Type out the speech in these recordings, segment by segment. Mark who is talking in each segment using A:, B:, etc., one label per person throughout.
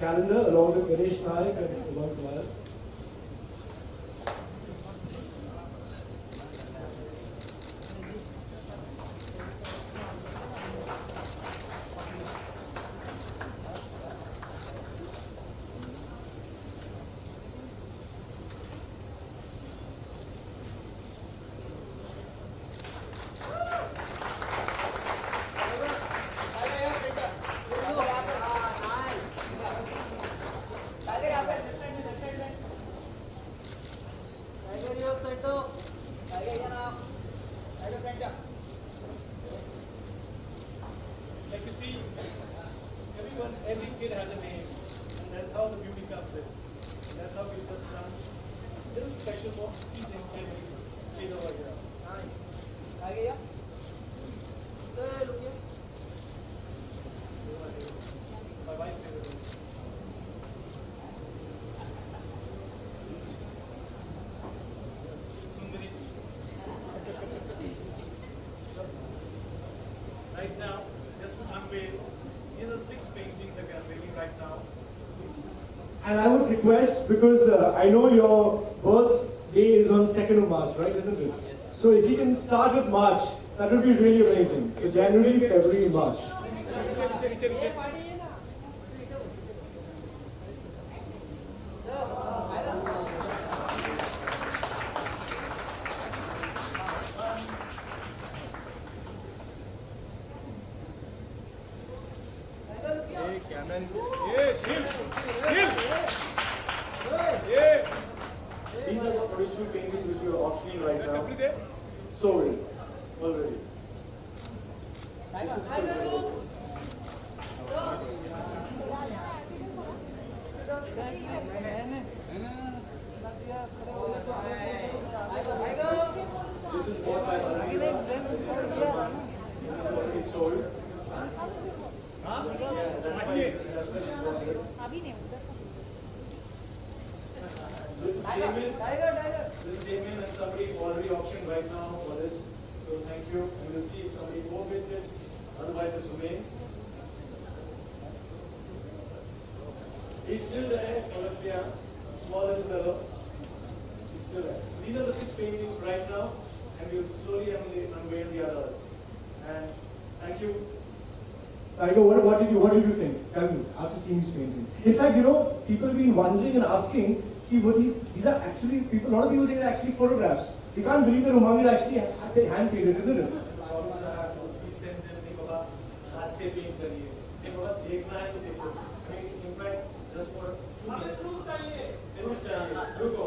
A: calendar along with Ganesh Nayak and Umang Kumar.
B: Like you see, every kid has a name, and that's how the beauty comes in. And that's how we just done a little special for each and every kid over here. My wife's favorite one. Sundari. Right now, just to unveil, these are 6 paintings that we are unveiling right now.
A: And I would request, because I know your birthday is on 2nd of March, right, isn't it?
B: Yes.
A: So if you can start with March, that would be really amazing. So January, February, March.
B: Hey, Cameron. Yeah, shield. Yeah.
C: These are the original paintings which we are auctioning right now. Sold already. This is still This is bought by Anand. This is already sold. Yeah, that's why she bought this. This is Damien. This is Damien and somebody already auctioned right now for this. So thank you. And we'll see if somebody overbids it. Otherwise this remains. He's still there, Olympia. Small little fellow. He's still there. These are the 6 paintings right now, and we'll slowly unveil the others. And thank you.
A: Tiger, what did you think? Tell me, after seeing this painting. In fact, people have been wondering and asking, these are actually, a lot of people think they're actually photographs. You can't believe that Umang is actually hand painted, isn't it?
C: In fact, just for 2 minutes. Proof चाहिए. रुको.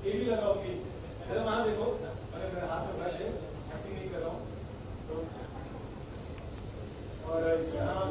C: AV लगाओ please. जरा वहाँ देखो. मेरे हाथ में brush है. एक्टिंग नहीं कर रहा हूँ. तो और यहाँ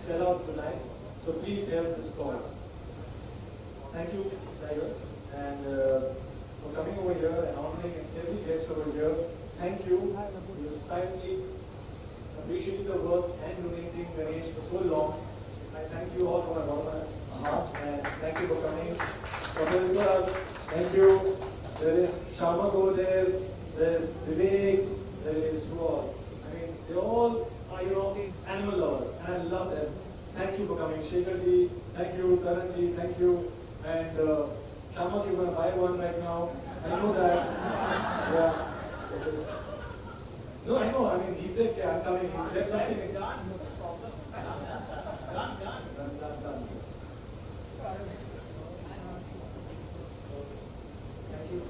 C: sell out tonight. So please help this cause. Thank you, Tiger. And for coming over here and honoring every guest over here. Thank you. You silently appreciating the work and donating Ganesh for so long. I thank you all from my bottom of my heart and thank you for coming. Professor, thank you. There is Shamak over there. There's Vivek. There is who all? I mean, they all are, animal lovers and I love them. Thank you for coming. Shekharji, thank you. Karanji, thank you. And Shamak, you're going to buy one right now. I know that. Yeah. No, I know. I mean, he said, yeah, I'm coming. He said something. Done. So, thank you.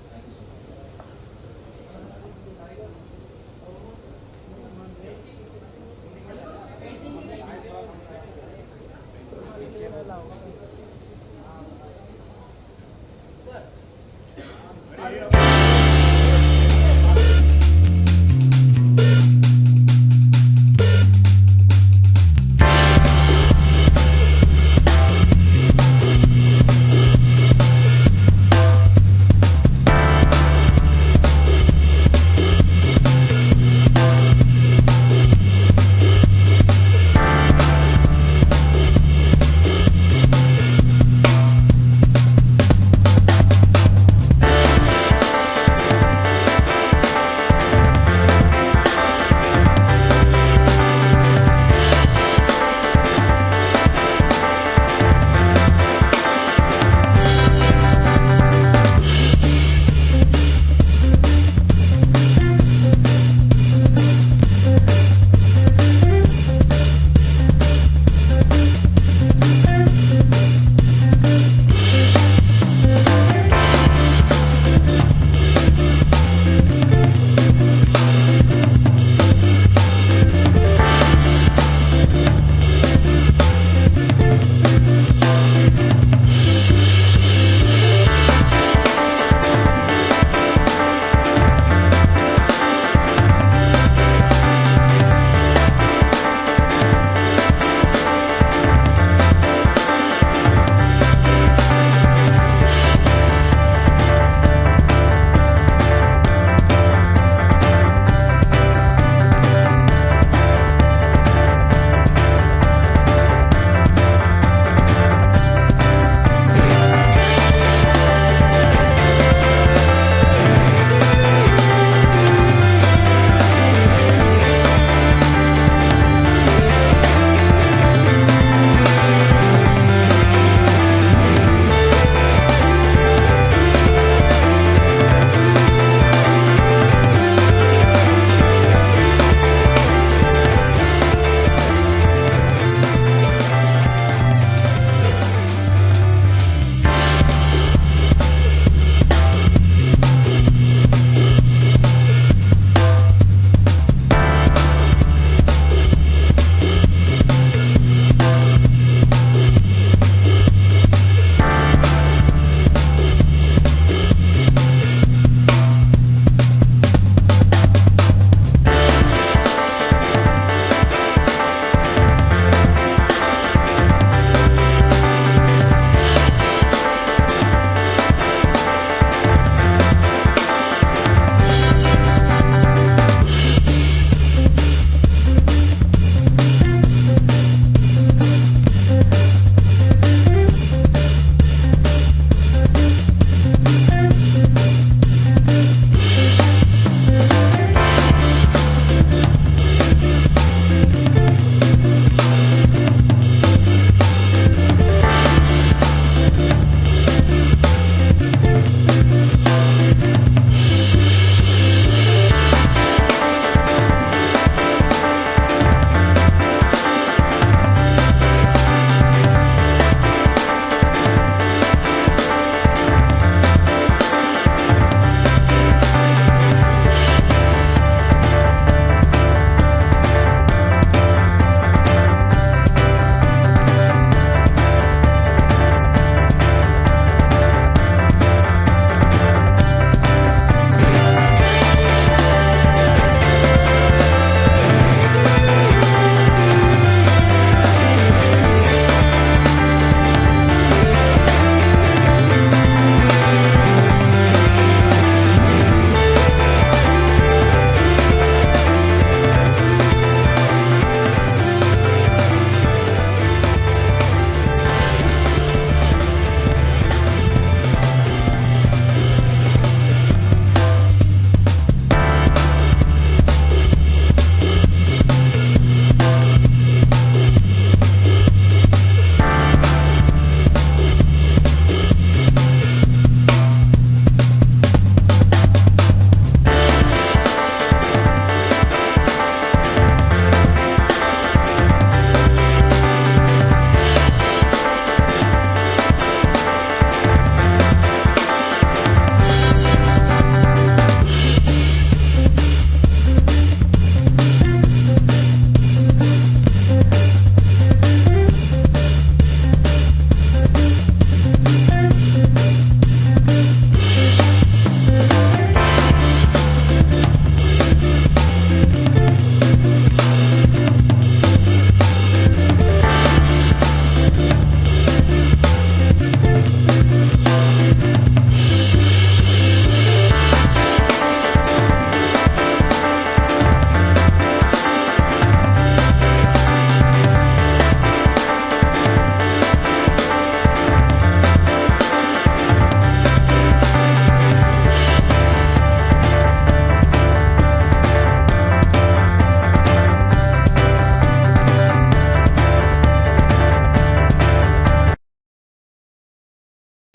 C: Thank you so much.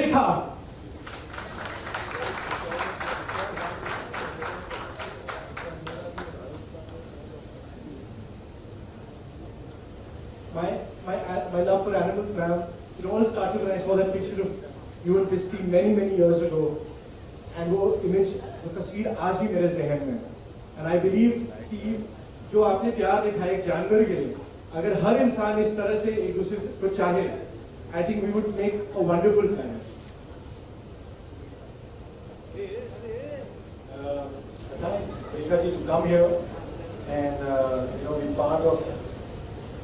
A: Rekha. My love for animals, ma'am, it all started when I saw that picture of you and Christy many years ago. And वो image, वो तस्वीर आज भी मेरे ज़हन में है. And I believe कि जो आपने प्यार दिखाया एक जानवर के लिए, अगर हर इंसान इस तरह से एक दूसरे को चाहे, I think we would make a wonderful planet.
C: Rekha ji to come here and be part of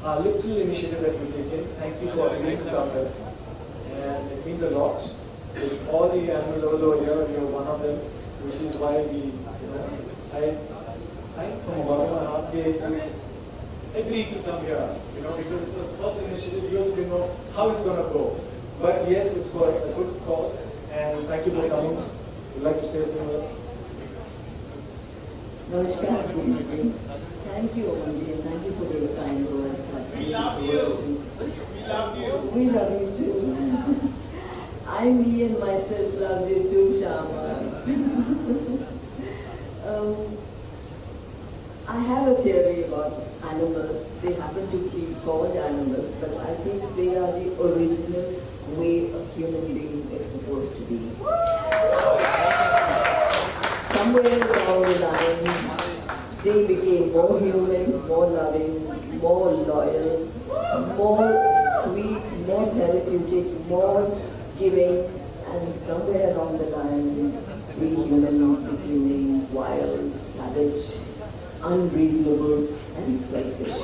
C: our little initiative that we've taken. Thank you for agreeing to come here, and it means a lot. With all the animal lovers over here, you're one of them, which is why I thank from the bottom of my heart that you agreed to come here. Because it's a first initiative, you also didn't know how it's going to go. But yes, it's for a good cause, and thank you for coming. Would you like to say a few words?
D: Namaskar, good evening. Thank you, Omanji, and thank you for those kind words.
B: We love you. We love you.
D: We love you too. I, me and myself loves you too, Shama. I have a theory about animals. They happen to be called animals, but I think they are the original way a human being is supposed to be. Somewhere along the line, they became more human, more loving, more loyal, more sweet, more therapeutic, more giving, and somewhere along the line, we humans became wild, savage, unreasonable, and selfish.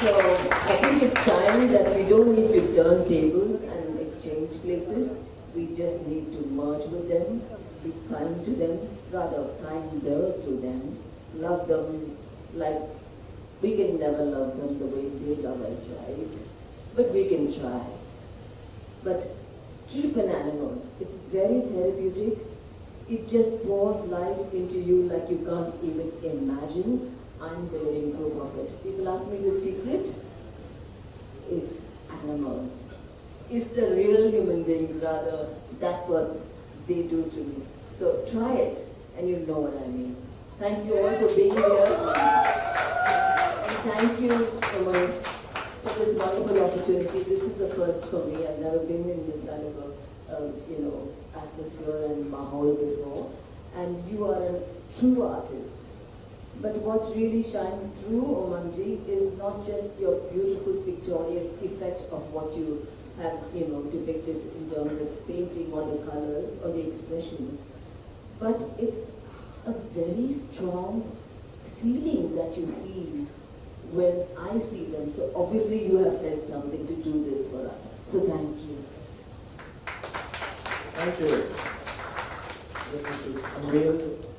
D: So I think it's time that we don't need to turn tables and exchange places. We just need to merge with them, be kind to them, rather kinder to them, love them like we can never love them the way they love us, right? But we can try. But keep an animal. It's very therapeutic. It just pours life into you like you can't even imagine. I'm the living proof of it. People ask me the secret. It's animals. It's the real human beings, rather. That's what they do to me. So try it, and you know what I mean. Thank you all for being here. And thank you for this wonderful opportunity. This is a first for me. I've never been in this kind of a atmosphere and mahal before. And you are a true artist. But what really shines through, Omanji, is not just your beautiful pictorial effect of what you have, depicted in terms of painting or the colors or the expressions, but it's a very strong feeling that you feel when I see them. So obviously you have felt something to do this for us. So thank you.
C: Thank you. Just need to unveil this.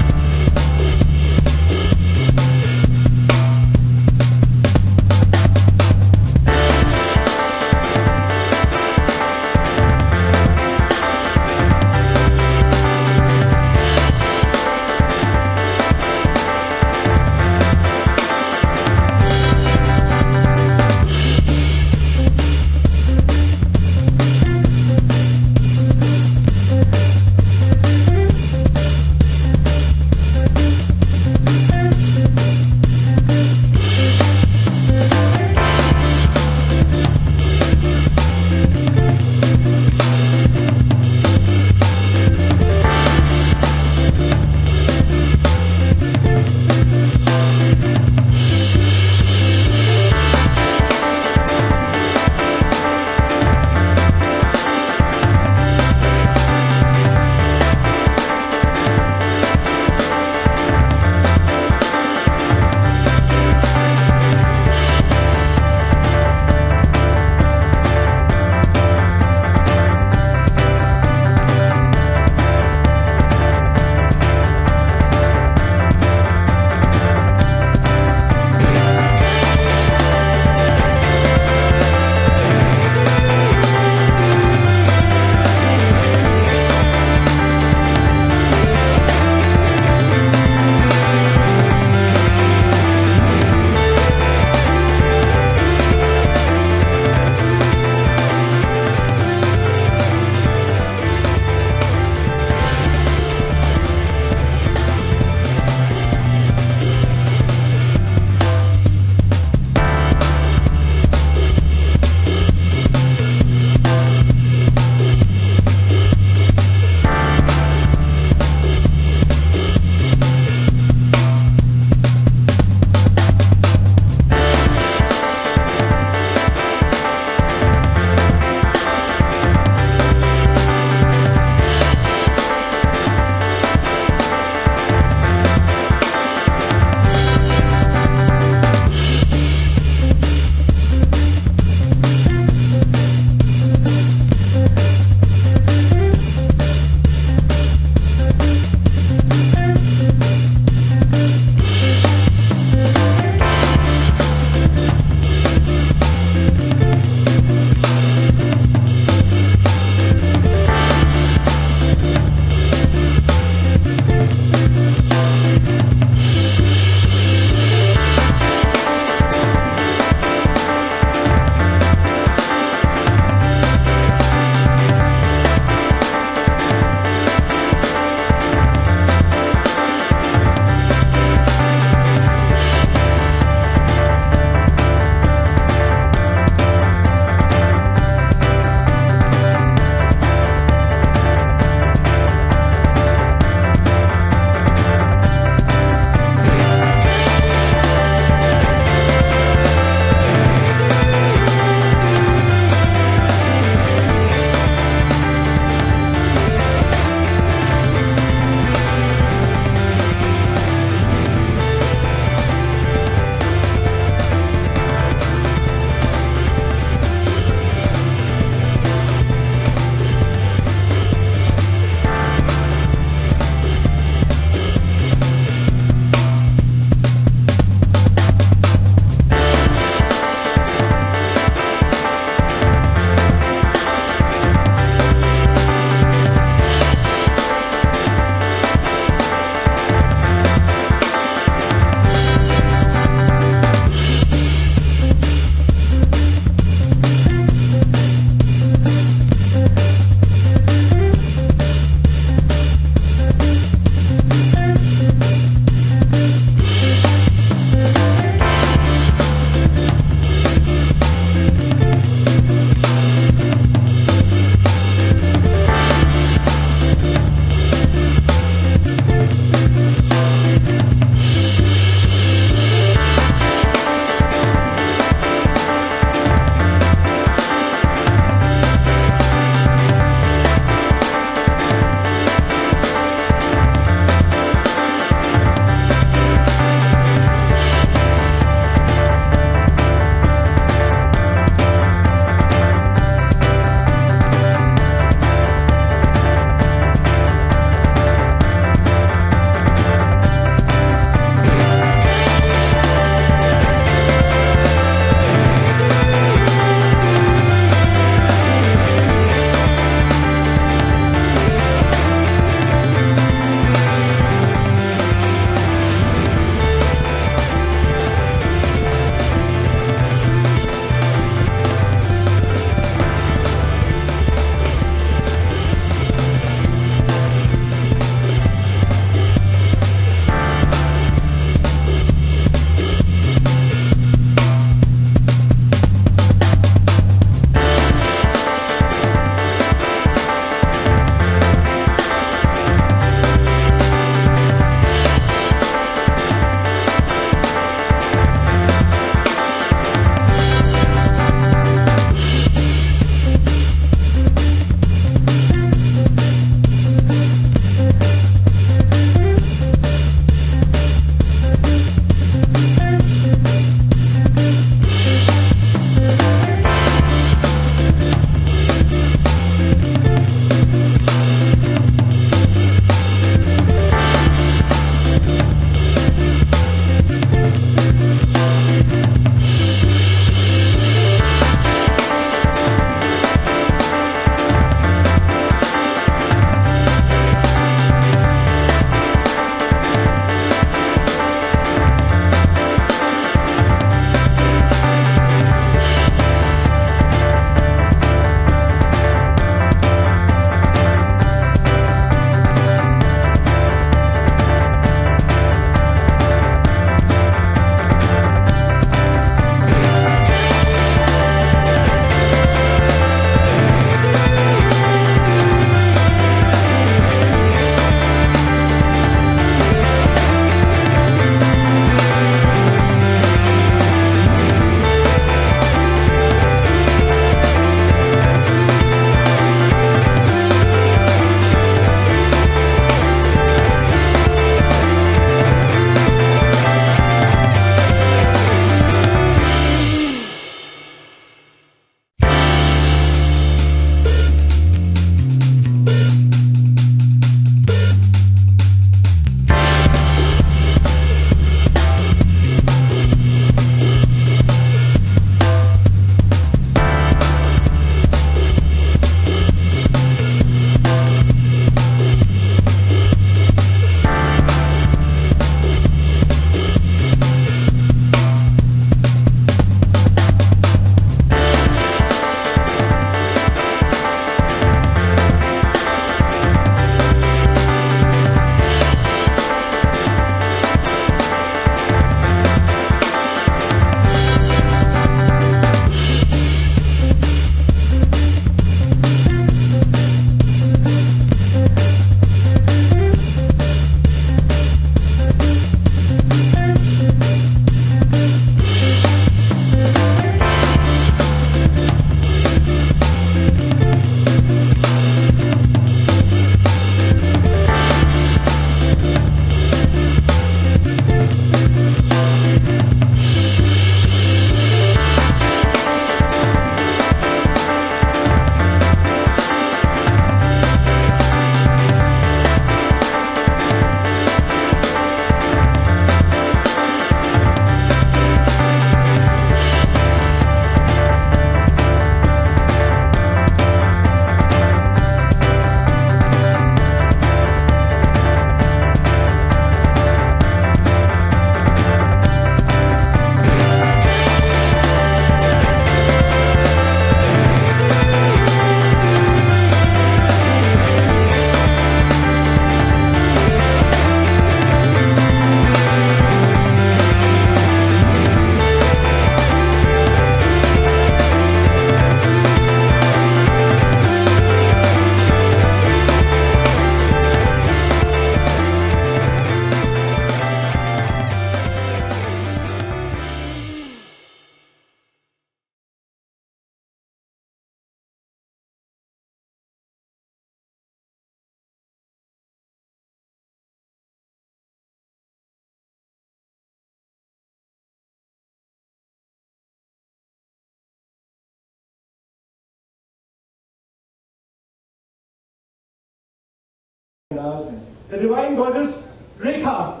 A: The divine goddess Rekha.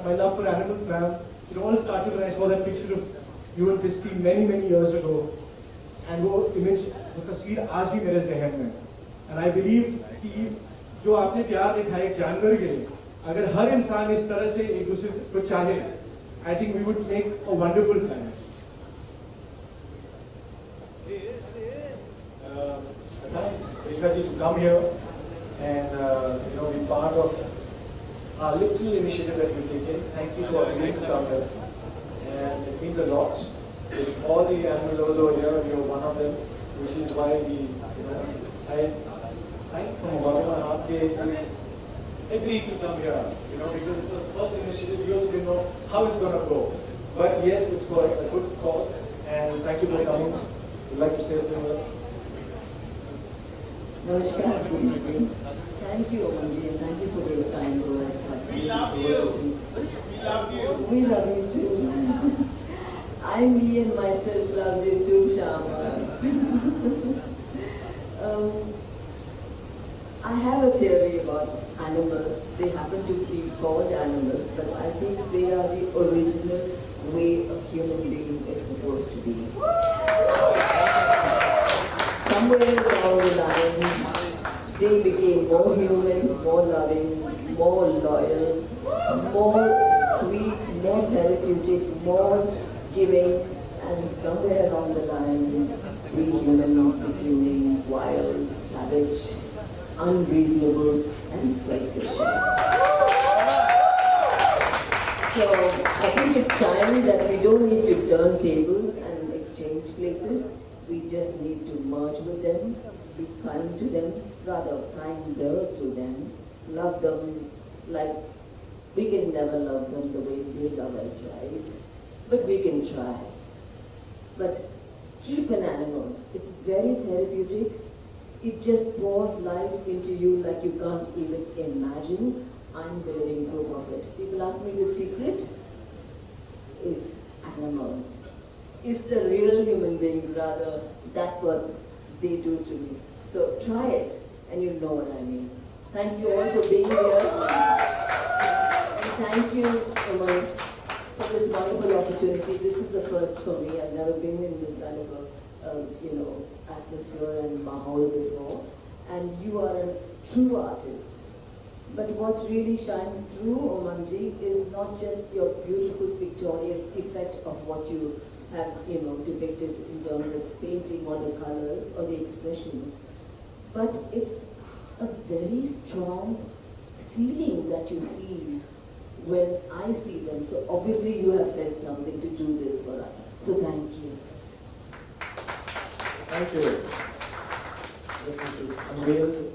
A: My love for animals, ma'am, it all started when I saw that picture of you and Christy many years ago. And वो image, वो तस्वीर आज भी मेरे ज़हन में. And I believe कि जो आपने प्यार दिखाया एक जानवर के लिए, अगर हर इंसान इस तरह से एक दूसरे को चाहे, I think we would make a wonderful planet.
C: Rekha ji to come here and be part of our little initiative that we've taken. Thank you for agreeing to come here, and it means a lot. With all the animal lovers over here, you're one of them, which is why I thank from the bottom of my heart that you agreed to come here. Because it's a first initiative, you also didn't know how it's going to go. But yes, it's for a good cause, and thank you for coming. Would like to say a few words?
D: Namaskar, good evening. Thank you, Omanji, and thank you for this kind words.
B: We love you. We love you.
D: We love you too. Me and myself loves you too, Shama. I have a theory about animals. They happen to be called animals, but I think they are the original way a human being is supposed to be. Somewhere along the line, they became more human, more loving, more loyal, more sweet, more therapeutic, more giving, and somewhere along the line, we humans became wild, savage, unreasonable, and selfish. So I think it's time that we don't need to turn tables and exchange places. We just need to merge with them, be kind to them, rather kinder to them, love them like we can never love them the way they love us, right? But we can try. But keep an animal. It's very therapeutic. It just pours life into you like you can't even imagine. I'm the living proof of it. People ask me the secret. It's animals. It's the real human beings rather. That's what they do to me. So try it and you know what I mean. Thank you all for being here. And thank you, Umar, for this wonderful opportunity. This is a first for me. I've never been in this kind of a atmosphere and mahal before. And you are a true artist. But what really shines through, Omanji, is not just your beautiful pictorial effect of what you have, depicted in terms of painting or the colors or the expressions, but it's a very strong feeling that you feel when I see them. So obviously you have felt something to do this for us. So thank you.
C: Thank you. Listen to unreal.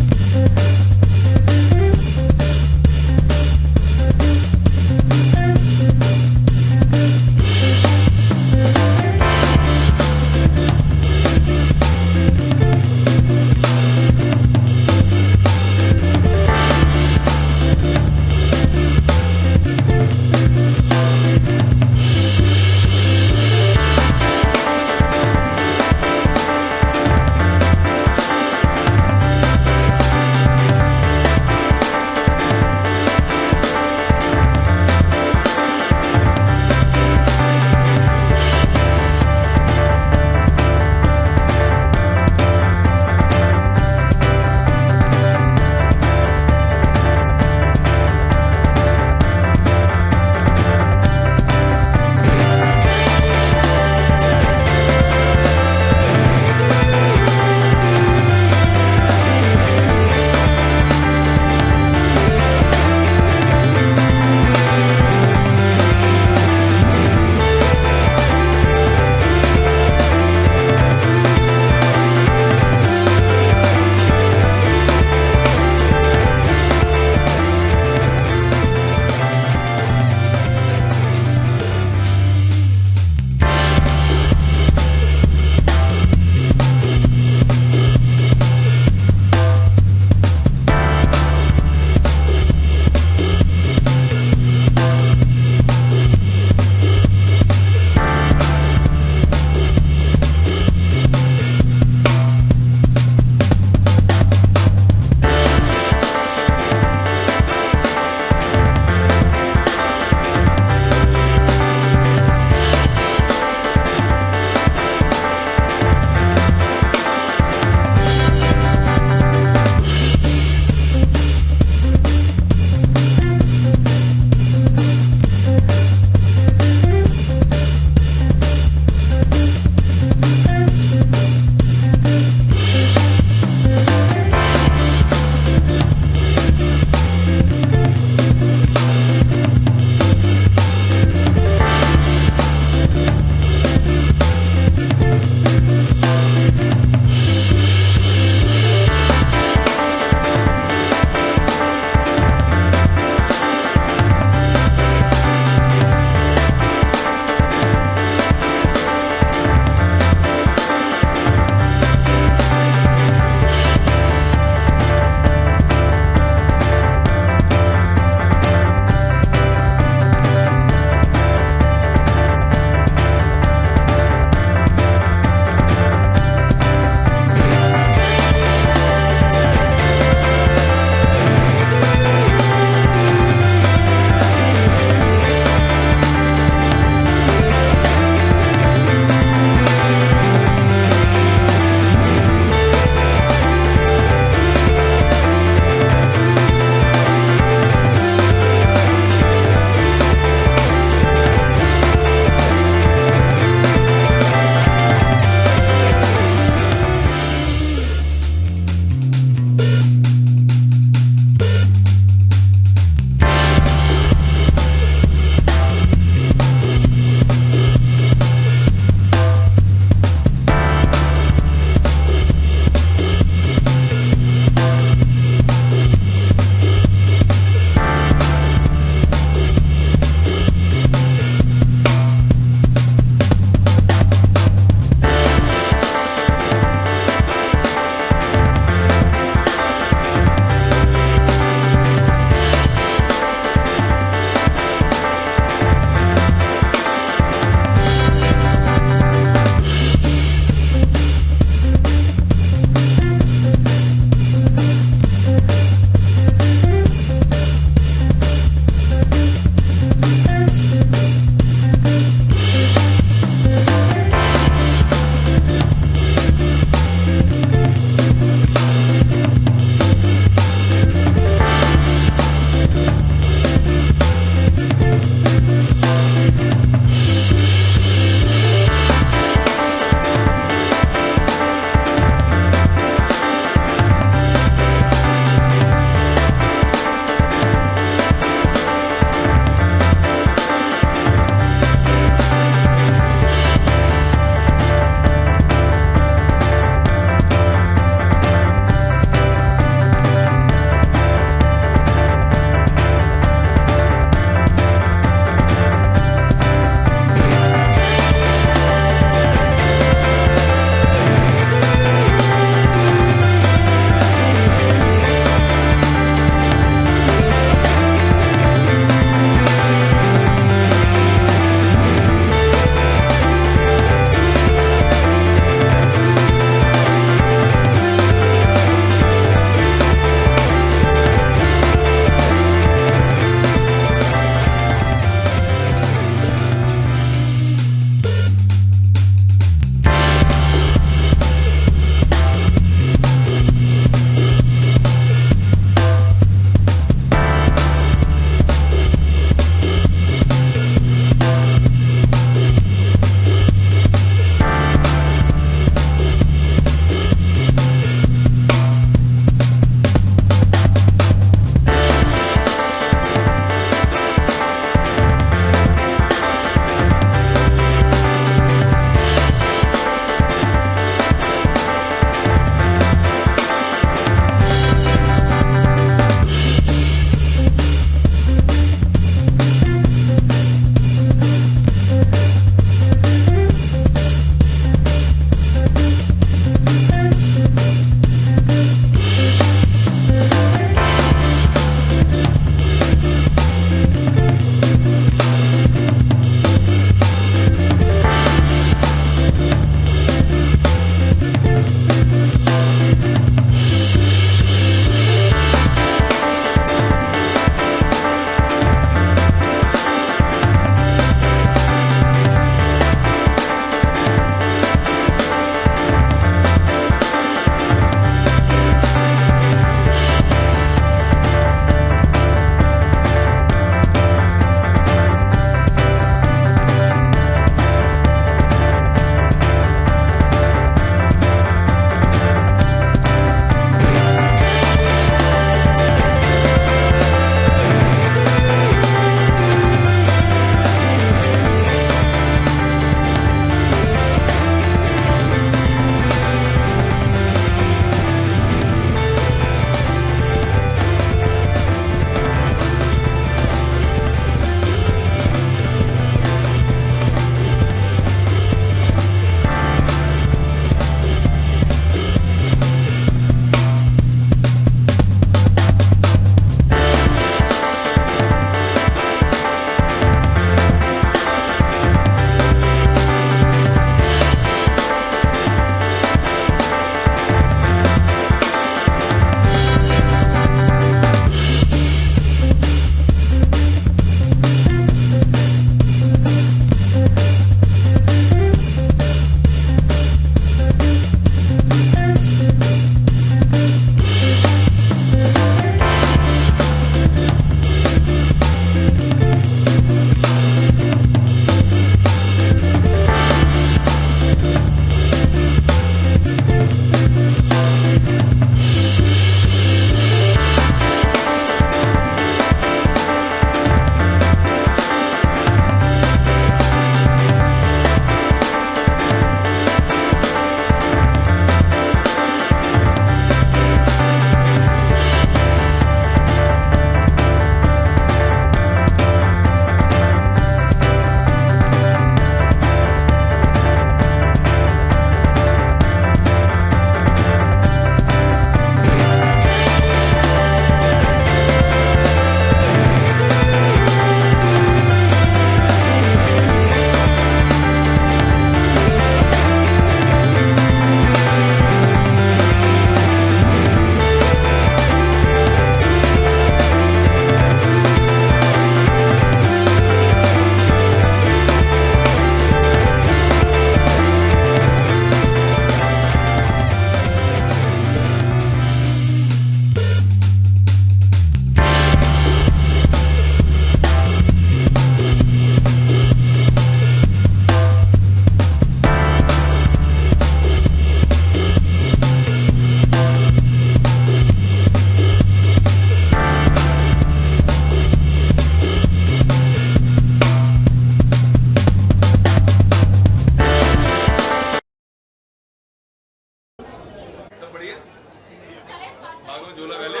E: झोला पहले।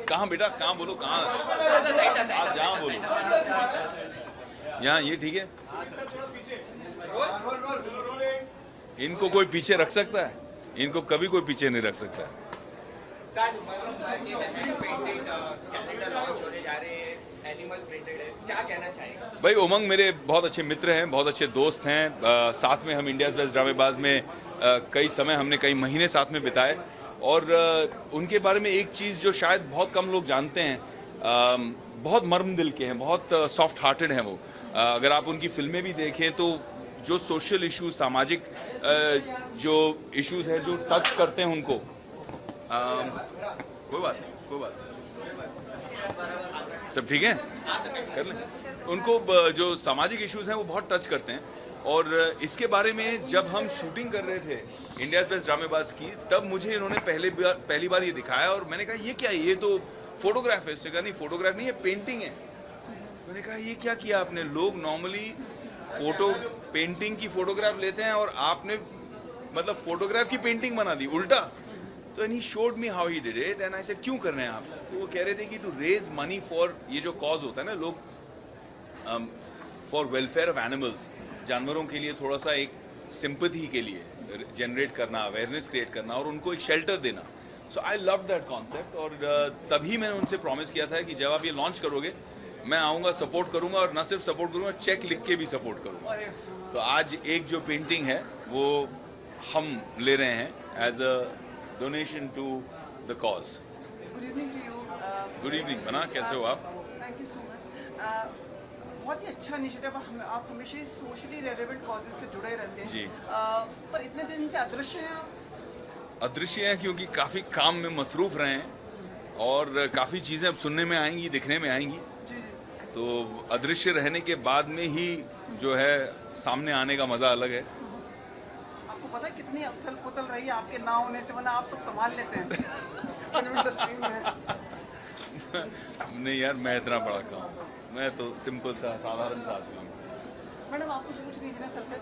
E: कहाँ बेटा, कहाँ बोलो, कहाँ आप जहाँ बोलो। यहाँ ये ठीक है। इनको कोई पीछे रख सकता है? इनको कभी कोई पीछे नहीं रख सकता है।
F: क्या कहना चाहेंगे?
E: भाई उमंग मेरे बहुत अच्छे मित्र हैं, बहुत अच्छे दोस्त हैं। साथ में हम इंडियाज़ बेस्ट ड्रामेबाज में कई समय हमने कई महीने साथ में बिताए। और उनके बारे में एक चीज़ जो शायद बहुत कम लोग जानते हैं, बहुत मर्म दिल के हैं, बहुत सॉफ्ट हार्टेड हैं वो। अगर आप उनकी फिल्में भी देखें तो जो सोशल इश्यूज, सामाजिक जो इश्यूज हैं जो टच करते हैं उनको, कोई बात सब ठीक है, कर लें। उनको जो सामाजिक इश्यूज हैं वो बहुत टच करते हैं। और इसके बारे में जब हम शूटिंग कर रहे थे इंडियाज़ बेस्ट ड्रामेबाज की, तब मुझे इन्होंने पहली बार ये दिखाया और मैंने कहा ये क्या है, ये तो फोटोग्राफ है। उसने कहा नहीं फोटोग्राफ नहीं, ये पेंटिंग है। मैंने कहा ये क्या किया आपने? लोग नॉर्मली पेंटिंग की फोटोग्राफ लेते हैं और आपने मतलब फोटोग्राफ की पेंटिंग बना दी, उल्टा। तो and he showed me how he did it and I said क्यों कर रहे हैं आप? तो वो कह रहे थे कि टू रेज मनी फॉर, ये जो कॉज होता है ना, लोग फॉर वेलफेयर ऑफ एनिमल्स, जानवरों के लिए थोड़ा सा एक सिंपैथी के लिए जनरेट करना, अवेयरनेस क्रिएट करना और उनको एक शेल्टर देना। सो आई लव दैट कॉन्सेप्ट। और तभी मैंने उनसे प्रॉमिस किया था कि जब आप ये लॉन्च करोगे मैं आऊँगा, सपोर्ट करूँगा, और न सिर्फ सपोर्ट करूँगा, चेक लिख के भी सपोर्ट करूँगा। तो आज एक जो पेंटिंग है वो हम ले रहे हैं as a donation to the cause.
G: Good evening to you.
E: Good evening बना, कैसे हो आप?
G: Thank you so much. बहुत ही अच्छा इनिशिएटिव। आप हमेशा ही सोशली रेलेवेंट कॉजेज से जुड़े रहते हैं
E: जी।
G: पर इतने दिन से अदृश्य हैं आप?
E: अदृश्य हैं क्योंकि काफ़ी काम में मसरूफ़ रहे हैं और काफ़ी चीज़ें अब सुनने में आएंगी, दिखने में आएंगी।
G: जी।
E: तो अदृश्य रहने के बाद में ही जो है सामने आने का मज़ा अलग है।
G: आपको पता है कितनी उथल पुथल रही है आपके ना होने से, वरना आप सब संभाल लेते हैं फिल्म इंडस्ट्री में।
E: नहीं यार, मैं इतना बड़ा काम, मैं तो सिंपल सा साधारण सा आदमी हूँ।
G: मैडम आप कुछ पूछ रही थी ना सर से?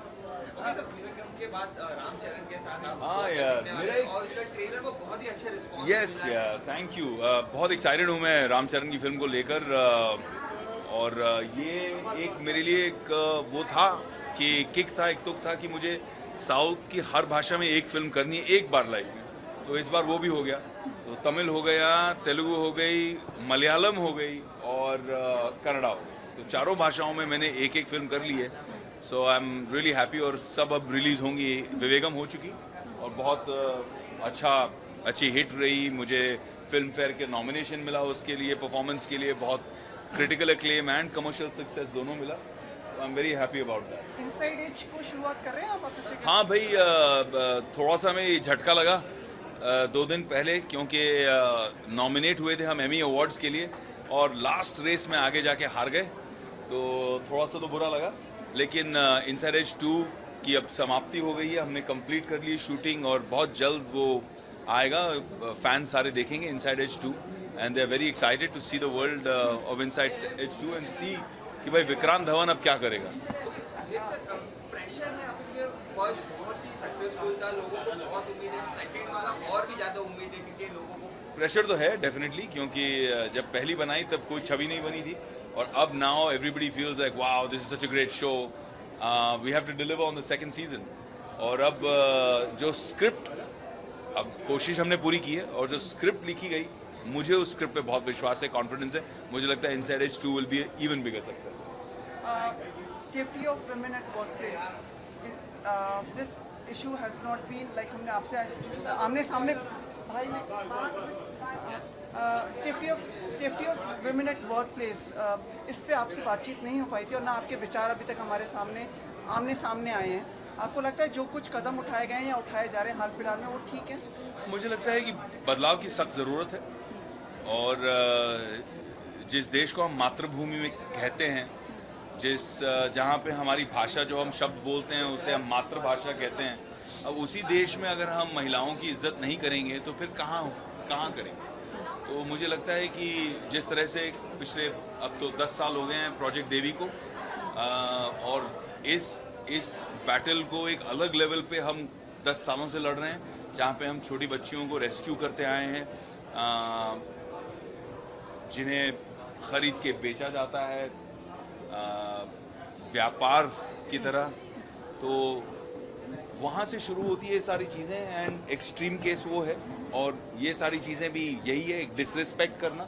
F: के बाद रामचरण के साथ आप
E: हाँ यार, मेरा एक
F: और उसका ट्रेलर को बहुत ही अच्छा रिस्पॉन्स
E: यस यार, थैंक यू। बहुत एक्साइटेड हूँ मैं रामचरण की फिल्म को लेकर। और ये एक मेरे लिए एक वो था कि किक था, एक तुक था कि मुझे साउथ की हर भाषा में एक फिल्म करनी है एक बार लाइफ में। तो इस बार वो भी हो गया। तो तमिल हो गया, तेलुगु हो गई, मलयालम हो गई और कन्नड़ा हो गई। तो चारों भाषाओं में मैंने एक एक फिल्म कर ली है। सो आई एम रियली हैप्पी। और सब अब रिलीज़ होंगी। विवेगम हो चुकी और बहुत अच्छी हिट रही। मुझे फिल्म फेयर के नॉमिनेशन मिला उसके लिए, परफॉर्मेंस के लिए बहुत critical acclaim and commercial success दोनों मिला। I am very happy about that.
G: Inside Edge को शुरुआत कर रहे हैं आप जैसे?
E: हाँ भाई, थोड़ा सा में झटका लगा 2 दिन पहले, क्योंकि नॉमिनेट हुए थे हम एमी अवार्ड्स के लिए और लास्ट रेस में आगे जाके हार गए। तो थोड़ा सा तो बुरा लगा, लेकिन इनसाइड एज 2 की अब समाप्ति हो गई है। हमने कंप्लीट कर ली शूटिंग और बहुत जल्द वो आएगा। फैंस सारे देखेंगे inside as 2 and they are very excited to see the world of inside as 2 and see कि भाई विक्रांत धवन अब क्या करेगा।
F: प्रेशर है आपके। फर्स्ट बहुत ही सक्सेसफुल था, लोगों को बहुत उम्मीद है, सेकंड वाला और भी ज़्यादा उम्मीद है क्योंकि लोगों को
E: प्रेशर तो है डेफिनेटली, क्योंकि जब पहली बनाई तब कोई छवि नहीं बनी थी और अब now everybody feels like wow this is such a great show, we have to deliver on the second season. और अब जो स्क्रिप्ट, अब कोशिश हमने पूरी की है और जो स्क्रिप्ट लिखी गई, मुझे उस स्क्रिप्ट पे बहुत विश्वास है, कॉन्फिडेंस है। मुझे लगता है Inside as 2 will be even bigger success.
G: Safety of women at workplace, this issue has not been like हमने आपसे आमने सामने भाई ने safety of women at workplace, इस पे आपसे बातचीत नहीं हो पाई थी और ना आपके विचार अभी तक हमारे सामने आमने सामने आए हैं। आपको लगता है जो कुछ कदम उठाए गए हैं या उठाए जा रहे हैं हाल फिलहाल में वो ठीक है?
E: मुझे लगता है कि बदलाव की सख्त ज़रूरत है और जिस देश को हम मातृभूमि में कहते हैं, जहाँ पे हमारी भाषा जो हम शब्द बोलते हैं उसे हम मातृभाषा कहते हैं, अब उसी देश में अगर हम महिलाओं की इज्जत नहीं करेंगे तो फिर कहाँ करेंगे। तो मुझे लगता है कि जिस तरह से पिछले अब तो 10 साल हो गए हैं प्रोजेक्ट देवी को, और इस इस बैटल को एक अलग लेवल पे हम 10 सालों से लड़ रहे हैं, जहाँ पे हम छोटी बच्चियों को रेस्क्यू करते आए हैं, जिन्हें खरीद के बेचा जाता है व्यापार की तरह। तो वहाँ से शुरू होती है ये सारी चीज़ें, एंड एक्सट्रीम केस वो है, और ये सारी चीज़ें भी यही है, एक डिसरिस्पेक्ट करना।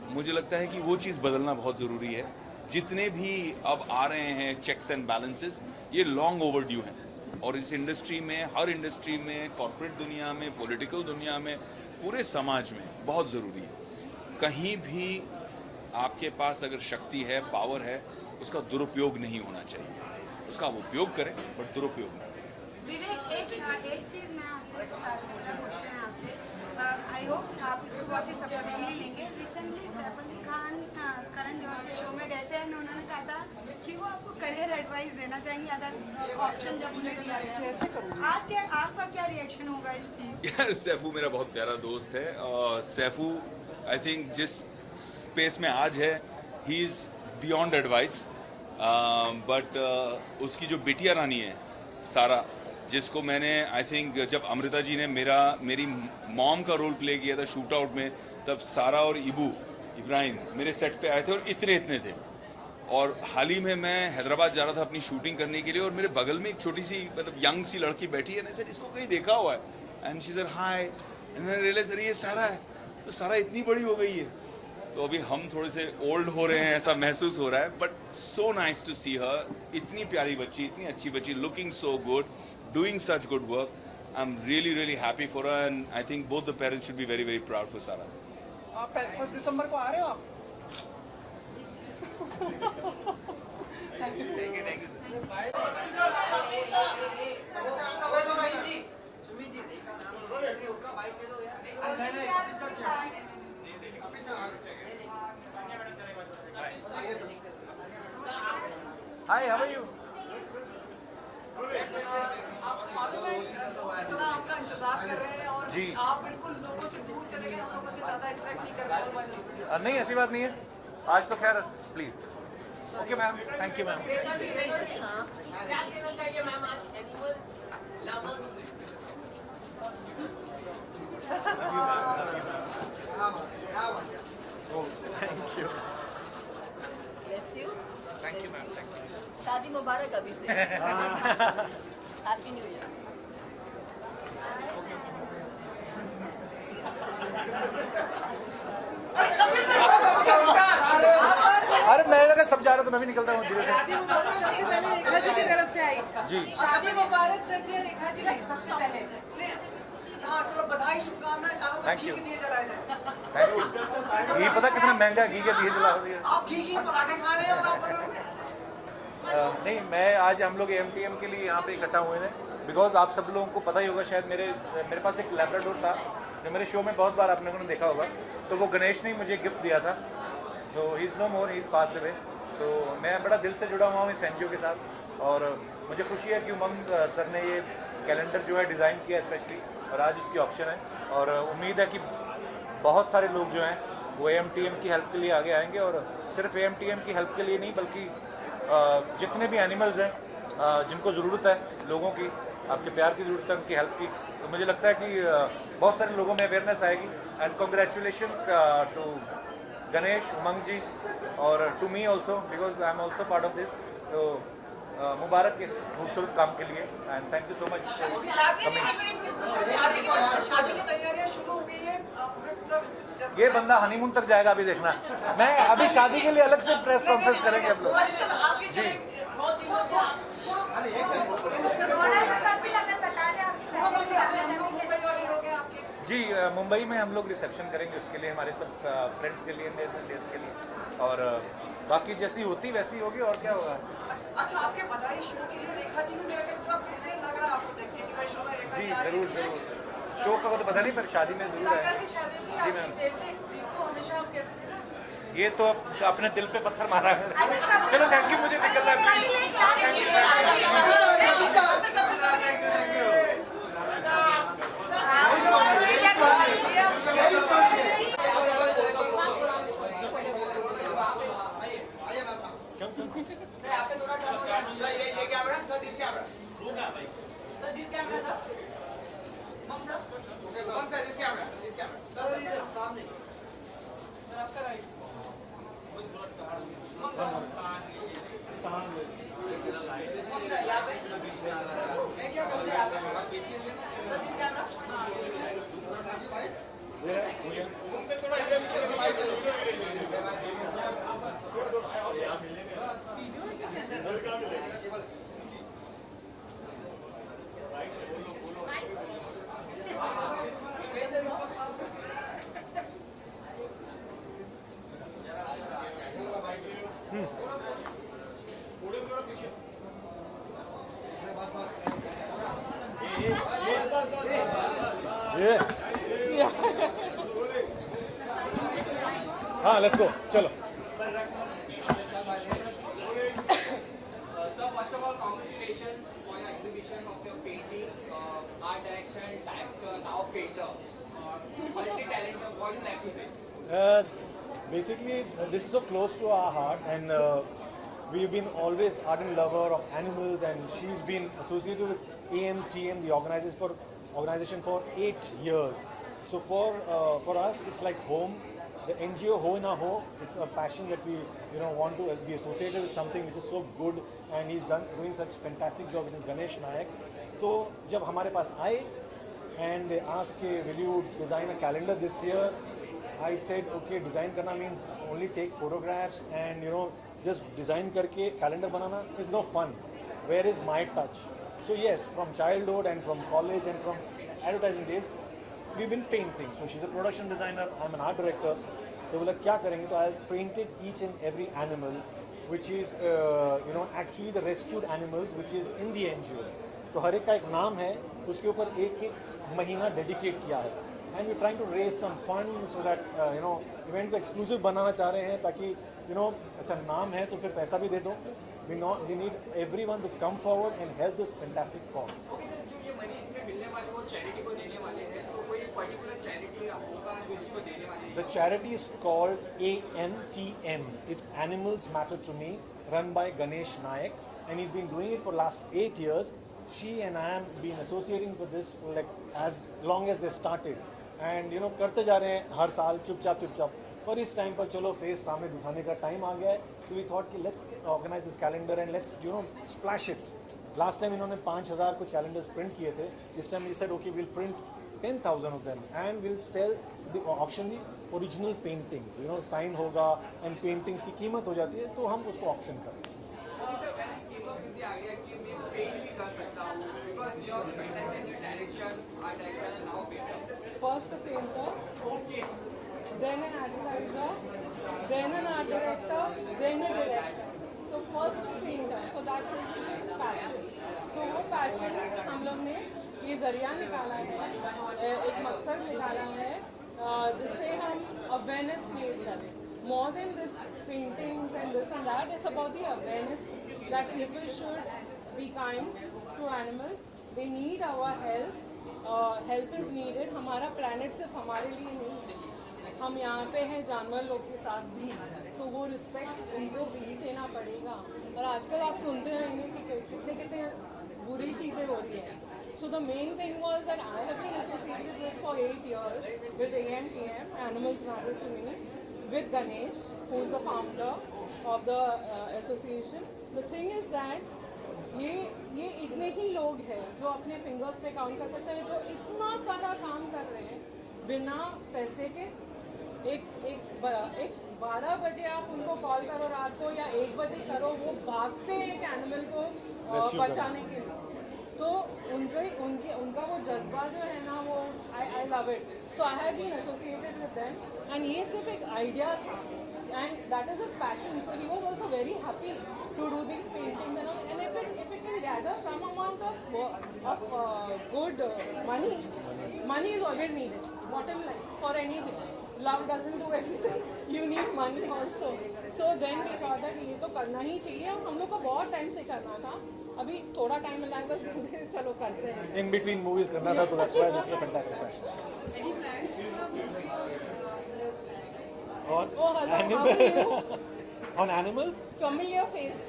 E: मुझे लगता है कि वो चीज़ बदलना बहुत ज़रूरी है। जितने भी अब आ रहे हैं चेक्स एंड बैलेंसेस, ये लॉन्ग ओवरड्यू हैं, और इस इंडस्ट्री में, हर इंडस्ट्री में, कॉर्पोरेट दुनिया में, पॉलिटिकल दुनिया में, पूरे समाज में बहुत ज़रूरी है। कहीं भी आपके पास अगर शक्ति है, पावर है, उसका दुरुपयोग नहीं होना चाहिए। उसका आप उपयोग करें, बट दुरुपयोग नहीं।
H: विवेक, एक चीज़ मैं आपसे क्वेश्चन है आपसे, आई होप आप इसको बहुत ही सपोर्टिवली लेंगे। रिसेंटली सैफ अली खान करण जौहर के शो में गए थे, उन्होंने कहा था कि वो आपको करियर एडवाइस देना चाहेंगे अगर ऑप्शन जब उन्हें दिया जाए।
G: कैसे करूँगी?
H: आपका क्या रिएक्शन होगा इस चीज़?
E: यार सैफू मेरा बहुत प्यारा दोस्त है, और सैफू आई थिंक जिस स्पेस में आज है, he is beyond advice, but उसकी जो बिटिया रानी है सारा, जिसको मैंने आई थिंक जब अमृता जी ने मेरी मॉम का रोल प्ले किया था शूट आउट में, तब सारा और इब्राहिम मेरे सेट पे आए थे और इतने थे। और हाल ही में मैं हैदराबाद जा रहा था अपनी शूटिंग करने के लिए, और मेरे बगल में एक छोटी सी मतलब यंग सी लड़की बैठी है, सर इसको कहीं देखा हुआ है, and she sir hi, and मैंने रियलाइज सर ये सारा है, तो सारा इतनी बड़ी हो गई है। तो अभी हम थोड़े से ओल्ड हो रहे हैं ऐसा महसूस हो रहा है, बट सो नाइस टू सी हर, इतनी प्यारी बच्ची, इतनी अच्छी बच्ची, looking so good, doing such good work. I am really happy for her, and I think both the parents should be very proud for सारा।
G: आप 1 दिसंबर को आ रहे हो आप? Thank you.
I: Hi, how are you?
G: आपका इंतजार कर रहे हैं और
I: जी।
G: आप बिल्कुल लोगों से दूर चले गए, हम लोगों से ज़्यादा इंटरेक्ट नहीं कर रहे हैं।
I: नहीं, ऐसी बात नहीं है, आज तो खैर please. Okay ma'am, thank you ma'am. Thank you.
D: Bless you.
I: Thank you ma'am, thank you.
D: शादी मुबारक अभी से। Happy new year.
I: अरे मैं अगर सब जा रहा तो मैं भी निकलता हूँ धीरे से।
J: सबसे पहले रेखा जी की तरफ से आई
I: जी।
J: शादी मुबारक कर दिया रेखा जी का सबसे पहले।
G: हाँ, चलो बधाई, शुभकामनाएं, चारों
I: Thank
G: घी
I: you.
G: के दिए जलाए जाए।
I: Thank you. घी पता कितना महंगा घी के दिए जला दिए।
G: आप घी की पराठे खा रहे हैं और आप
I: नहीं, मैं आज हम लोग AMTM के लिए यहाँ पे इकट्ठा हुए थे, बिकॉज आप सब लोगों को पता ही होगा शायद, मेरे पास एक लैब्राडोर था जो मेरे शो में बहुत बार आप लोगों ने देखा होगा, तो वो गणेश ने मुझे गिफ्ट दिया था। So he is no more, he is passed away. So मैं बड़ा दिल से जुड़ा हुआ हूँ इस NGO के साथ, और मुझे खुशी है कि उमंग सर ने ये कैलेंडर जो है डिज़ाइन किया स्पेशली, और आज इसकी ऑप्शन है, और उम्मीद है कि बहुत सारे लोग जो हैं वो AMTM की हेल्प के लिए आगे आएंगे, और सिर्फ AMTM की हेल्प के लिए नहीं, बल्कि जितने भी एनिमल्स हैं जिनको ज़रूरत है लोगों की, आपके प्यार की ज़रूरत है, उनकी हेल्प की, तो मुझे लगता है कि बहुत सारे लोगों में अवेयरनेस आएगी। And congratulations to Ganesh, Umang ji, और to me also, because I am also part of this. So मुबारक इस खूबसूरत काम के लिए, and thank you so much for coming.
G: शादी की तैयारियां शुरू हो गई है, हमें पूरा विस्तृत।
I: ये बंदा हनीमून तक जाएगा, अभी देखना। मैं अभी शादी के लिए अलग से प्रेस कॉन्फ्रेंस करेंगे हम लोग जी। जी, मुंबई में हम लोग रिसेप्शन करेंगे, उसके लिए हमारे सब फ्रेंड्स के लिए, इंडियंस के लिए, और बाकी जैसी होती वैसी होगी, और क्या होगा।
G: अच्छा, आपके बधाई शो के लिए रेखा जी ने पूरा फिर से लग रहा है आपको देख के कि भाई शो में रेखा
I: जी
G: आ रही
I: ज़रूर
G: है।
I: ज़रूर, शो का तो पता नहीं, पर शादी में ज़रूर
J: काका
I: है।
J: की शादी की
I: जी
J: आपकी
I: मैम।
J: फेवरेट को हमेशा आप कहते थे ना।
I: ये तो अपने दिल पे पत्थर मारा है। चलो थैंक यू, मुझे निकलना है।
F: आपके थोड़ा
I: हाँ लेट्स गो चलो.
F: So first of all, congratulations for your exhibition of your painting, art direction, director, now painter, multi-talented. What would you like to say?
I: Basically, this is so close to our heart, and we've been always ardent lover of animals, and she's been associated with AMTM, the organization for 8 years. So for us, it's like home. The NGO Ho Na Ho, it's a passion that we want to be associated with something which is so good, and he's doing such fantastic job, which is Ganesh Nayak. So जब हमारे पास आए and they asked, will you design a calendar this year? I said, okay, design करना means only take photographs and just design करके calendar banana is no fun. Where is my touch? So yes, from childhood and from college and from advertising days, we've been painting. So she's a production designer, I'm an art director. तो बोला क्या करेंगे? तो I painted each and every animal, which is actually the rescued animals, which is in the NGO. तो हर एक का एक नाम है, उसके ऊपर एक एक महीना डेडिकेट किया है. And we're trying to raise some funds so that event को exclusive बनाना चाह रहे हैं ताकि अच्छा नाम है तो फिर पैसा भी दे दो. We need everyone to come forward and help this fantastic cause.
F: Okay sir, जो ये money इसमें मिलने वाले वो charity को देने वाले हैं, तो कोई particular charity होगा जो इसको देने वाले हैं?
I: The charity is called AMTM. It's Animals Matter to Me, run by Ganesh Nayak, and he's been doing it for last 8 years. She and I have been associating for this like as long as they started, and करते जा रहे हैं हर साल चुपचाप. पर इस time पर चलो फेस सामने दिखाने का टाइम आ गया है. तो we thought कि let's organize this calendar and let's splash it. Last time इन्होंने 5,000 कुछ calendars print किए थे. This time we said okay, we'll print 10,000 of them and we'll sell the auction the original paintings. Sign होगा and paintings की कीमत हो जाती है तो हम उसको auction करें.
F: Okay sir, when I came up with the idea कि मैं paint भी कर सकता हूँ, because your painters and your directions, art direction and now painter.
K: First a painter,
F: Okay.
K: then an advertiser, then an art director, then a director. So first a painter, so that is his passion. So वो passion हम लोग ने ये जरिया निकाला है, एक मकसद निकाला है जिससे हम awareness create करें. More than this paintings and this and that, it's about the awareness that people should be kind to animals. They need our help. Help is needed. हमारा planet सिर्फ हमारे लिए नहीं है. हम यहाँ पे हैं जानवर लोग के साथ भी, तो वो रिस्पेक्ट उनको भी देना पड़ेगा. और आजकल आप सुनते रहेंगे कि कितने बुरी चीज़ें हो रही हैं. So the main thing was that I have been associated with for 8 years with AMTM, Animals Matter to Me, with Ganesh, who is the founder of the association. The thing is that ये इतने ही लोग हैं जो अपने fingers पे count कर सकते हैं, जो इतना सारा काम कर रहे हैं बिना पैसे के. एक 12 बजे आप उनको कॉल करो रात को या 1 बजे करो, वो भागते हैं एक एनिमल को बचाने के लिए. तो उनका वो जज्बा जो है ना, वो I love it. So I have been associated with them and ये सिर्फ एक आइडिया था and that is his passion. So he was also very happy to do these paintings and all. And if it can gather some amount of good money is always needed. Bottom line for anything. Love doesn't do everything. You need money also. So then we thought that ये तो करना ही चाहिए. हम लोग को बहुत time से करना था. अभी थोड़ा टाइम मिला तो चलो करते हैं.
I: In between movies करना था, तो that's why this is a fantastic passion.
K: Any plans for a movie?
I: और
L: ऑन एनिमल्स
K: Familiar face.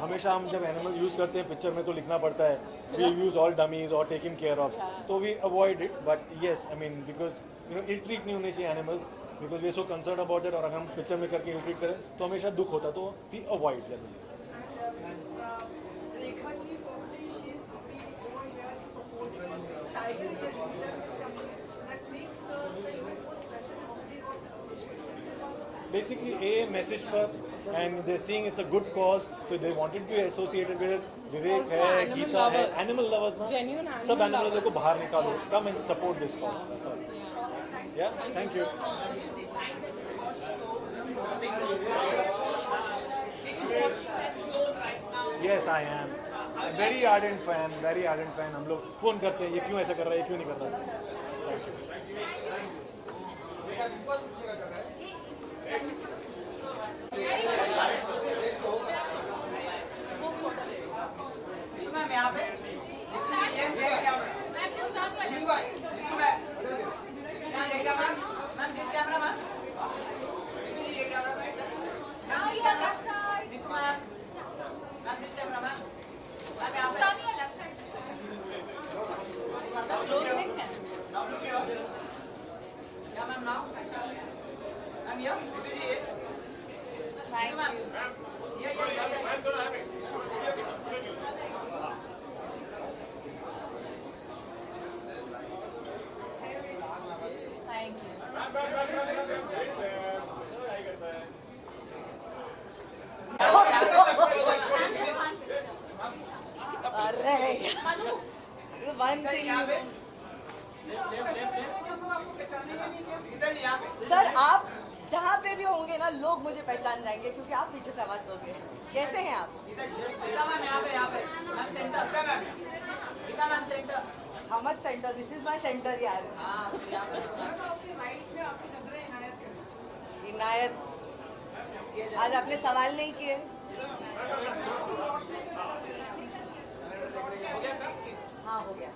L: हमेशा हम जब एनिमल यूज़ करते हैं पिक्चर में तो लिखना पड़ता है वी यूज़ ऑल डमीज और टेकन केयर ऑफ, तो we avoid it. But yes I mean because ill treat नहीं होने चाहिए animals because we so concern about that. और अगर हम पिक्चर में करके इल ट्रीट करें तो हमेशा दुख होता है, तो we avoid generally.
G: Rekha ji probably she's over here to support Tiger is a service company that makes the event more special. They got associated.
L: Basically a message पर and they're seeing it's a good cause, so they wanted to be associated with it. Vivek
K: Also
L: है,
K: animal
L: Gita है,
K: lovers.
L: Animal lovers ना,
K: Genuine animal
L: सब animal
K: lovers.
L: को बाहर निकालो, come and support this cause. That's all. Yeah, thank you. Yes, I am. Very ardent fan, very ardent fan. हम लोग phone करते हैं, ये क्यों ऐसा कर रहा है, ये क्यों नहीं कर रहा है. Thank you.
F: मैम यहाँ पे ये ma'am this camera ma'am this camera ma'am ये camera side Neetu ma'am this camera ma'am यहाँ पे लेफ्ट साइड क्लोजिंग है या मैम नाउ मैम ये थैंक यू ये मैम थोड़ा है Thank you.
M: One thing
F: sir
M: आप जहाँ पे भी होंगे ना लोग मुझे पहचान जाएंगे क्योंकि आप पीछे से आवाज दोगे. कैसे हैं आप? How much center? This is my center यार. इनायत, आज आपने सवाल नहीं किए. हाँ हो गया.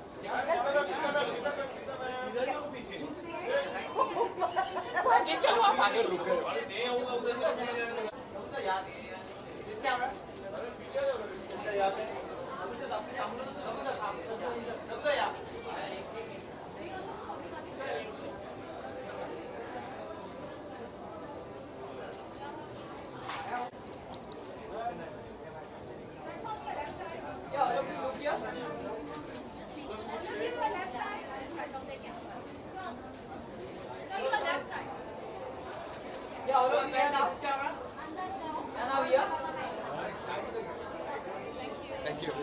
F: चलो आप आगे रुको.
E: Thank you.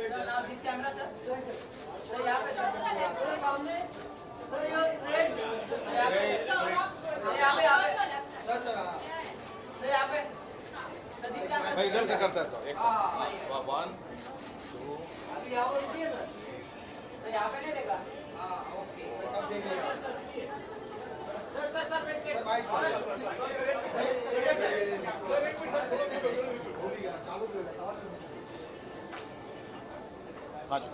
F: Now this camera, sir. Sir, यहाँ पे sir. Sir, सामने. Sir, you're red. Sir, यहाँ पे. Sir, यहाँ पे. Sir, sir. Sir, यहाँ पे. Sir, this camera.
N: मैं इधर से करता है तो एक सेकंड. 1 2.
F: अभी यहाँ पर रुकिए sir. Sir, यहाँ पे नहीं देखा. हाँ, okay. सब देख लीजिए. Sir, sir. Sir, sir, wait. Sir, wait.
N: हाँ जी.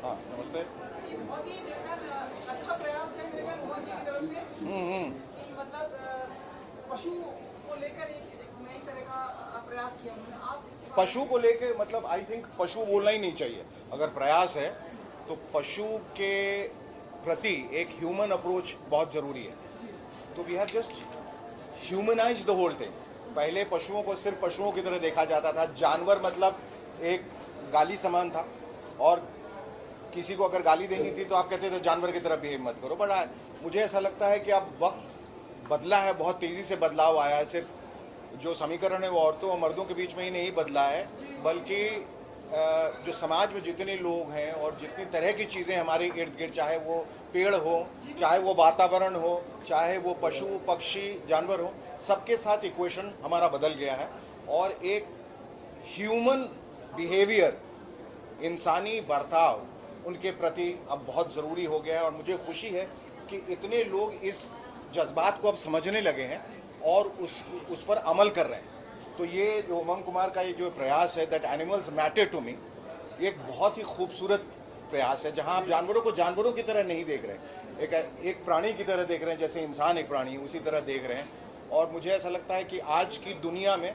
N: हाँ नमस्ते.
G: बहुत ही मेरे ख्याल अच्छा प्रयास है मेरे ख्याल मोहन जी की तरफ से कि मतलब पशु को लेकर एक नई तरह का प्रयास किया उन्होंने. आप
N: पशु को लेके मतलब आई थिंक पशु बोलना ही नहीं चाहिए. अगर प्रयास है तो पशु के प्रति एक ह्यूमन अप्रोच बहुत ज़रूरी है. तो we have just humanise the whole thing. पहले पशुओं को सिर्फ पशुओं की तरह देखा जाता था. जानवर मतलब एक गाली समान था और किसी को अगर गाली देनी थी तो आप कहते थे जानवर की तरह बिहेव मत करो. बट मुझे ऐसा लगता है कि अब वक्त बदला है, बहुत तेज़ी से बदलाव आया है. सिर्फ जो समीकरण है वो औरतों और मर्दों के बीच में ही नहीं बदला है, बल्कि जो समाज में जितने लोग हैं और जितनी तरह की चीज़ें हमारे इर्द गिर्द, चाहे वो पेड़ हो, चाहे वो वातावरण हो, चाहे वो पशु पक्षी जानवर हो, सबके साथ इक्वेशन हमारा बदल गया है। और एक ह्यूमन बिहेवियर, इंसानी बर्ताव उनके प्रति अब बहुत ज़रूरी हो गया है। और मुझे खुशी है कि इतने लोग इस जज्बात को अब समझने लगे हैं और उस पर अमल कर रहे हैं। तो ये जो उमंग कुमार का ये जो प्रयास है, that animals matter to me, ये एक बहुत ही खूबसूरत प्रयास है, जहां आप जानवरों को जानवरों की तरह नहीं देख रहे, एक प्राणी की तरह देख रहे हैं, जैसे इंसान एक प्राणी उसी तरह देख रहे हैं। और मुझे ऐसा लगता है कि आज की दुनिया में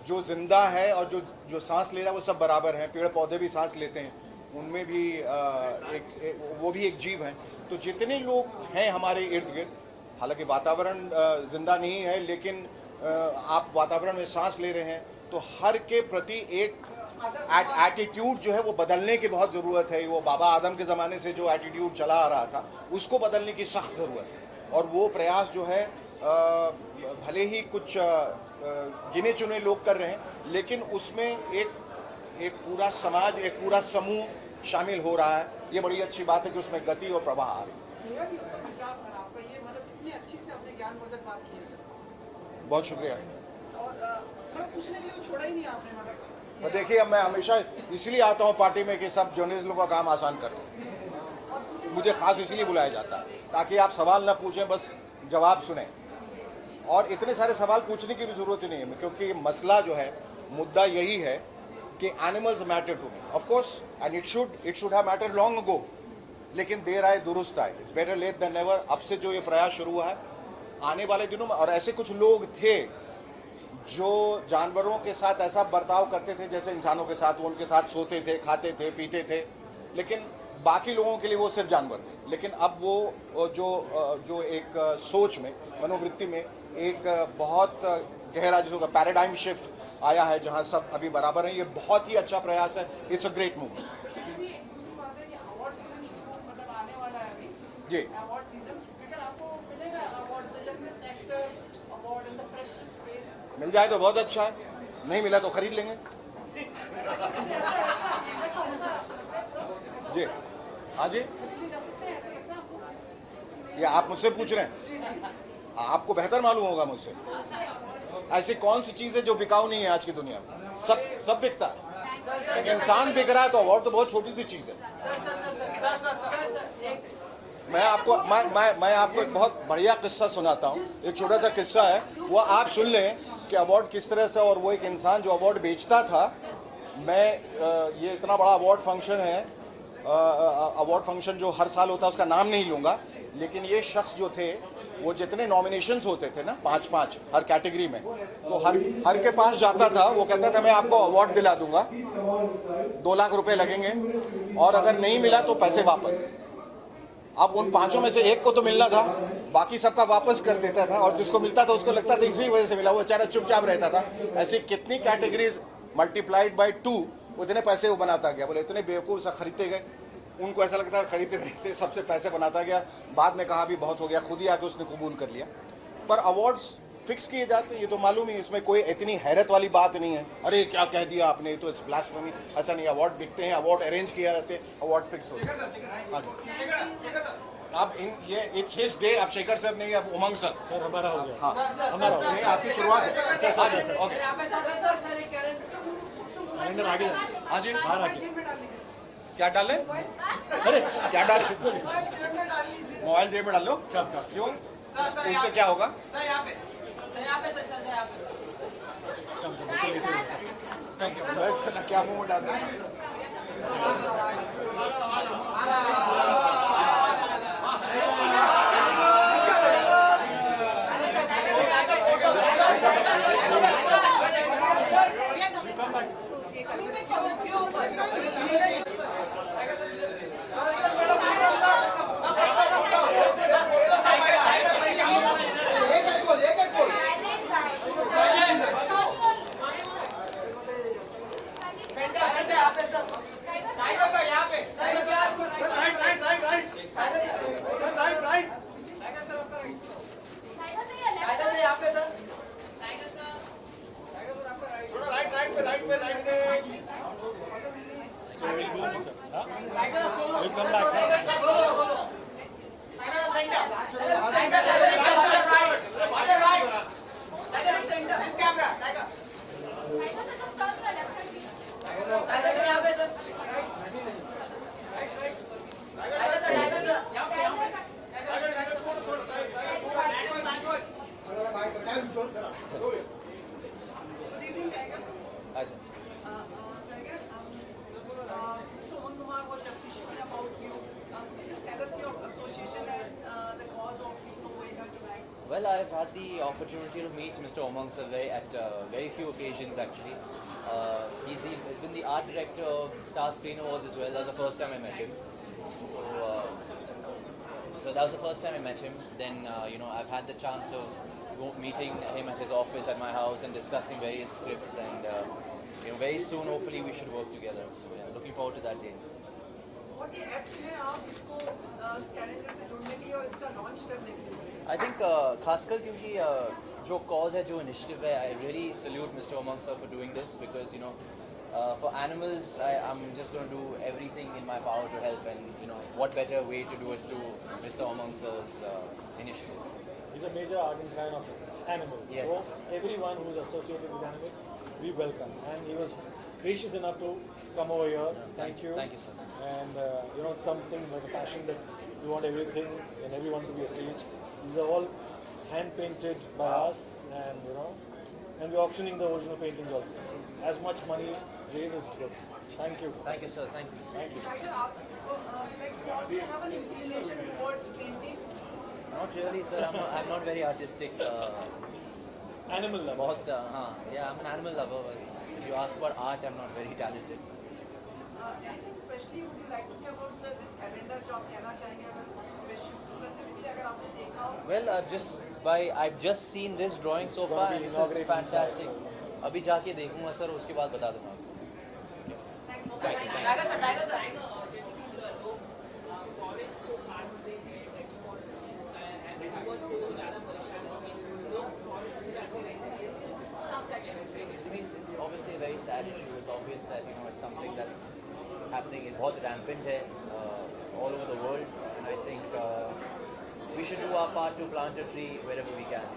N: जो जिंदा है और जो सांस ले रहा है वो सब बराबर हैं। पेड़ पौधे भी सांस लेते हैं, उनमें भी वो भी एक जीव है। तो जितने लोग हैं हमारे इर्द गिर्द, हालांकि वातावरण जिंदा नहीं है, लेकिन आप वातावरण में सांस ले रहे हैं, तो हर के प्रति एक एटीट्यूड जो है वो बदलने की बहुत ज़रूरत है। वो बाबा आदम के ज़माने से जो एटीट्यूड चला आ रहा था, उसको बदलने की सख्त ज़रूरत है। और वो प्रयास जो है भले ही कुछ गिने चुने लोग कर रहे हैं, लेकिन उसमें एक पूरा समाज, एक पूरा समूह शामिल हो रहा है। ये बड़ी अच्छी बात है कि उसमें गति और प्रवाह आ रही है। बहुत शुक्रिया। और देखिए, अब मैं हमेशा इसलिए आता हूँ पार्टी में कि सब जर्नलिस्टों का काम आसान कर दूँ। मुझे खास इसलिए बुलाया जाता है ताकि आप सवाल ना पूछें, बस जवाब सुने। और इतने सारे सवाल पूछने की भी ज़रूरत ही नहीं है, क्योंकि मसला जो है, मुद्दा यही है कि animals matter to me, of course, and it should have matter long ago, लेकिन देर आए दुरुस्त आए। It's better late than never. अब से जो ये प्रयास शुरू हुआ है, आने वाले दिनों में, और ऐसे कुछ लोग थे जो जानवरों के साथ ऐसा बर्ताव करते थे जैसे इंसानों के साथ, वो उनके साथ सोते थे, खाते थे, पीते थे, लेकिन बाकी लोगों के लिए वो सिर्फ जानवर थे। लेकिन अब वो जो एक सोच में, मनोवृत्ति में एक बहुत गहरा जिसका पैराडाइम शिफ्ट आया है, जहां सब अभी बराबर हैं। ये बहुत ही अच्छा प्रयास है। It's a great move. जी, मिल जाए तो बहुत अच्छा है, नहीं मिला तो खरीद लेंगे। जी, हाँ जी, ये आप मुझसे पूछ रहे हैं, आपको बेहतर मालूम होगा मुझसे। ऐसी कौन सी चीज़ है जो बिकाऊ नहीं है आज की दुनिया में? सब बिकता है। एक इंसान बिक रहा है तो अवार्ड तो बहुत छोटी सी चीज़ है। मैं आपको एक बहुत बढ़िया किस्सा सुनाता हूँ। एक छोटा सा किस्सा है, वो आप सुन लें कि अवार्ड किस तरह से। और वो एक इंसान जो अवार्ड बेचता था, ये इतना बड़ा अवार्ड फंक्शन है, अवार्ड फंक्शन जो हर साल होता है, उसका नाम नहीं लूँगा, लेकिन ये शख्स जो थे, वो जितने नॉमिनेशंस होते थे ना, 5-5 हर कैटेगरी में, तो हर के पास जाता था। वो कहता था मैं आपको अवार्ड दिला दूंगा, 2 लाख रुपए लगेंगे, और अगर नहीं मिला तो पैसे वापस। अब उन 5 में से एक को तो मिलना था, बाकी सबका वापस कर देता था, और जिसको मिलता था उसको लगता था इसी वजह से मिला, वो बेचारा चुपचाप रहता था। ऐसी कितनी कैटेगरीज मल्टीप्लाइड बाई 2, उतने पैसे वो बनाता गया। बोले इतने बेवकूफ़ सा खरीदते गए, उनको ऐसा लगता है खरीदते रहते, सबसे पैसे बनाता गया। बाद में कहा भी बहुत हो गया, खुद ही आके उसने कबूल कर लिया। पर अवार्ड्स फिक्स किए जाते हैं, ये तो मालूम ही, इसमें कोई इतनी हैरत वाली बात नहीं है। अरे क्या कह दिया आपने, तो इट्स ब्लास्फेमी। ऐसा नहीं, अवार्ड बिकते हैं, अवार्ड अरेंज किए जाते हैं, अवार्ड फिक्स होते हैं। अब इट्स हिज डे। अब शेखर सर नहीं, अब उमंग सर।
L: सर हमारा हो गया।
N: हाँ, हमारा नहीं, आपकी शुरुआत है। सर, ओके, हाँ जी, क्या डालें? अरे क्या डाल, मोबाइल जेब में डाल लो। क्यों? उससे क्या होगा? क्या मुंह में डाल दो?
L: picture. Huh? We'll come back.
I: Hi, sir.
G: Mr. Umang Kumar was appreciative about you. Just tell us your association and the cause of being over here tonight.
O: Well, I've had the opportunity to meet Mr. Umang sir at very few occasions actually. He's been the art director of Star Screen Awards as well. That was the first time I met him. So that was the first time I met him. Then I've had the chance of meeting him at his office at my house and discussing various scripts, and very soon hopefully we should work together. So yeah, looking forward to that day.
G: बहुत ही act हैं आप इसको इस calendar से जुड़ने के लिए और इसका लॉन्च करने के लिए.
O: I think खासकर क्योंकि जो cause है, जो initiative है, I really salute Mr. Umang sir for doing this, because for animals I'm just going to do everything in my power to help, and what better way to do it through Mr. Umang sir's initiative.
L: He's a major ardent fan of animals.
O: Yes.
L: So everyone who is associated with animals, we welcome. And he was gracious enough to come over here. Thank you.
O: Thank you, sir.
L: And it's something like a passion that we want everything and everyone to be engaged. These are all hand painted by us, and we're auctioning the original paintings also. As much money raised is good. Thank you.
O: Thank you, sir. Thank you.
L: Thank you.
G: Do you have an inclination towards painting?
O: Not really, sir. I'm not very artistic.
L: Animal lover.
O: Yeah, I'm an animal lover. But if you ask about art, I'm not very talented.
G: Anything specially would you like to say about this calendar जो आप कहना चाहेंगे, अगर specifically अगर आपने देखा हो?
O: Well, I've just seen this drawing so far, and this is fantastic. अभी जाके देखूंगा सर, उसके बाद बता दूंगा आपको.
F: Tiger sir.
O: It's obviously a very sad issue. It's obvious that it's something that's happening. It's बहुत rampant है all over the world, and I think we should do our part to plant a tree wherever we can.